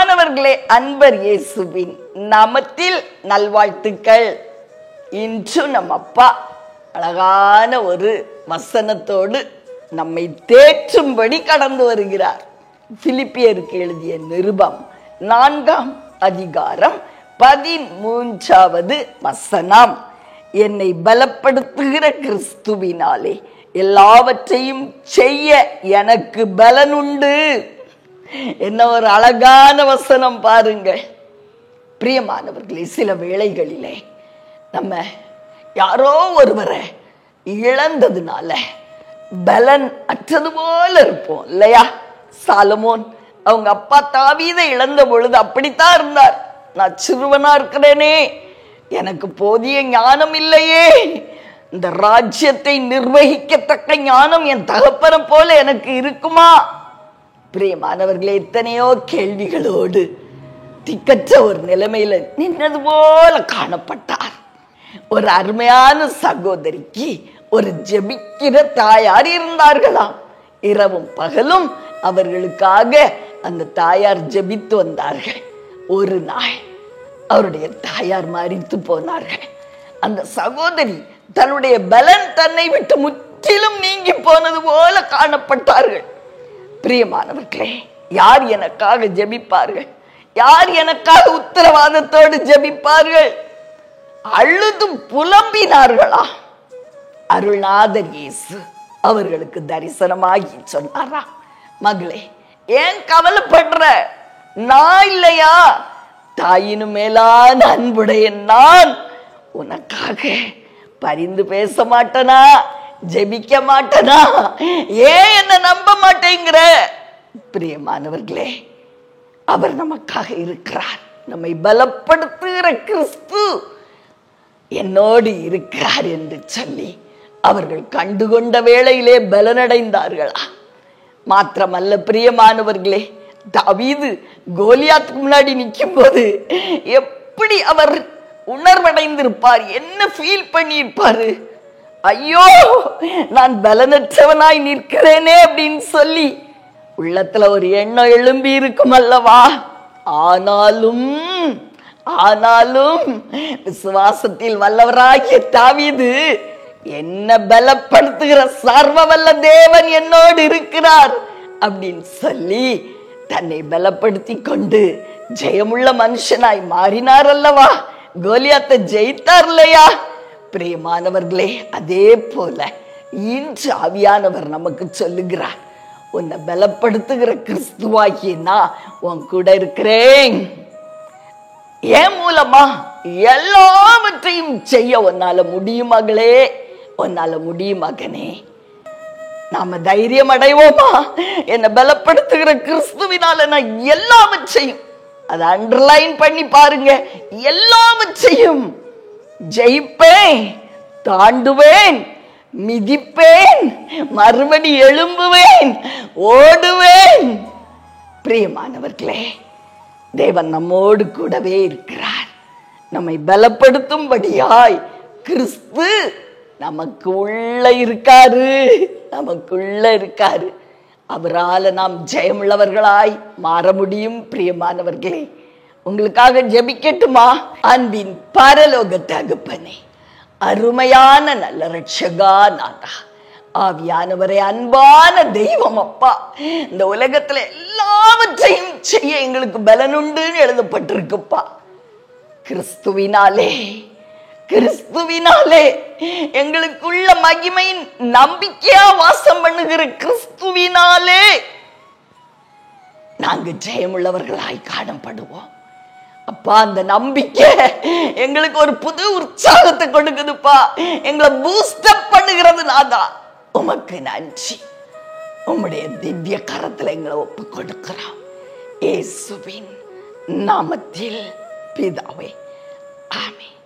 பிரியமானவர்களே, அன்பர் இயேசுவின் நாமத்தில் நல்வாழ்த்துக்கள். இன்று நம் அப்பா அழகான ஒரு வசனத்தோடு நம்மை தேற்றும்படி கடந்து வருகிறார். பிலிப்பியருக்கு எழுதிய நிருபம் 4ஆம் அதிகாரம் 13வது வசனம். என்னை பலப்படுத்துகிற கிறிஸ்துவினாலே எல்லாவற்றையும் செய்ய எனக்கு பலனுண்டு. என்ன ஒரு அழகான வசனம் பாருங்கள். பிரியமானவர்களே, சில வேளைகளிலே நம்ம யாரோ ஒருவரை இழந்ததுனால பலன் அற்றது போல இருப்போம் இல்லையா? சாலமோன் அவங்க அப்பா தாவீதை இழந்த பொழுது அப்படித்தான் இருந்தார். நான் சிறுவனா இருக்கிறேனே, எனக்கு போதிய ஞானம் இல்லையே, இந்த ராஜ்யத்தை நிர்வகிக்கத்தக்க ஞானம் என் தகப்பனை போல எனக்கு இருக்குமா? பிரியமானவர்களே, எத்தனையோ கேள்விகளோடு திக்கற்ற ஒரு நிலைமையில நின்றது போல காணப்பட்டார். ஒரு அருமையான சகோதரிக்கு ஒரு ஜெபிக்கிற தாயார் இருந்தார்களாம். இரவும் பகலும் அவர்களுக்காக அந்த தாயார் ஜெபித்து வந்தார்கள். ஒரு நாள் அவருடைய தாயார் மரித்து போனார்கள். அந்த சகோதரி தன்னுடைய பலன் தன்னை விட்டு முற்றிலும் நீங்கி போனது போல காணப்பட்டார்கள். பிரியமானவர்களே, யார் எனக்காக ஜெபிப்பார்கள்? யார் எனக்காக உத்தரவாதத்தோடு ஜெபிப்பார்கள்? அழுது புலம்பினார்களா? அருள்நாதர் இயேசு அவர்களுக்கு தரிசனமாகி சொன்னாரா, மகளே, ஏன் கவலைப்படுற? நான் இல்லையா? தாயினு மேலான அன்புடைய நான் உனக்காக பரிந்து பேச மாட்டேனா? ஜெபிக்க மாட்டேனா? ஏன் என்ன நம்ப மாட்டேங்கிற? பிரியமானவர்களே, அவர் நமக்காக இருக்கிறார். நம்மை பலப்படுத்துகிற கிறிஸ்து என்னோடு இருக்கிறார் என்று சொல்லி அவர்கள் கண்டுகொண்ட வேளையிலே பலனடைந்தார்களா? மாத்திரமல்ல பிரியமானவர்களே, தாவீது கோலியாத்துக்கு முன்னாடி நிற்கும் போது எப்படி அவர் உணர்வடைந்திருப்பார், என்ன ஃபீல் பண்ணியிருப்பாரு? ஐயோ, நான் பலனற்றவனாய் நிற்கிறேனே அப்படின்னு சொல்லி உள்ளத்துல ஒரு எண்ணம் எழும்பி இருக்கும் அல்லவா? ஆனாலும் விசுவாசத்தில் வல்லவராகிய தாவீது, என்ன பலப்படுத்துகிற சர்வ வல்ல தேவன் என்னோடு இருக்கிறார் அப்படின்னு சொல்லி தன்னை பலப்படுத்தி கொண்டு ஜெயமுள்ள மனுஷனாய் மாறினார் அல்லவா? கோலியாத்தை ஜெயித்தார் இல்லையா? பிரியமானவர்களே, அதே போல இன்று ஆவியானவர் நமக்கு சொல்லுகிறார், உன்னை பலப்படுத்துகிற கிறிஸ்துவாகிய நான் உன் கூட இருக்கிறேன். என் மூலமா எல்லாவற்றையும் செய்ய உன்னால முடியும் மகளே, உன்னால முடியும் மகனே. நாம தைரியம் அடைவோமா? என்னை பலப்படுத்துகிற கிறிஸ்துவினால நான் எல்லாவற்றையும், அதை அண்டர்லைன் பண்ணி பாருங்க, எல்லாவற்றையும் ஜெயிப்பேன், தாண்டுவேன், மிதிப்பேன், மறுபடி எழும்புவேன், ஓடுவேன். பிரியமானவர்களே, தேவன் நம்மோடு கூடவே இருக்கிறார். நம்மை பலப்படுத்தும்படியாய் கிறிஸ்து நமக்கு உள்ள இருக்காரு. அவரால் நாம் ஜெயமுள்ளவர்களாய் மாற முடியும். பிரியமானவர்களே, உங்களுக்காக ஜெபிக்கட்டுமா? அன்பின் பரலோக தகப்பனே, அருமையான நல்ல ரட்சகா நாதா, ஆவியானவரே, அன்பான தெய்வம் அப்பா, இந்த உலகத்துல எல்லாவற்றையும் செய்ய எங்களுக்கு பலனுண்டு எழுதப்பட்டிருக்குப்பா. கிறிஸ்துவினாலே எங்களுக்குள்ள மகிமையின் நம்பிக்கையா வாசம் பண்ணுகிற கிறிஸ்துவினாலே நாங்க ஜெயமுள்ளவர்களாய் காணப்படுவோம் அப்பா. அந்த நம்பிக்கை எங்களுக்கு ஒரு புது உற்சாகத்தை கொடுக்குதுப்பா, எங்களை பூஸ்டப் பண்ணுகிறது. நாதா, உமக்கு நன்றி. உம்முடைய திவ்ய கரத்துல எங்களை ஒப்பு கொடுக்கிறோம். இயேசுவின் நாமத்தில் பிதாவே, ஆமென்.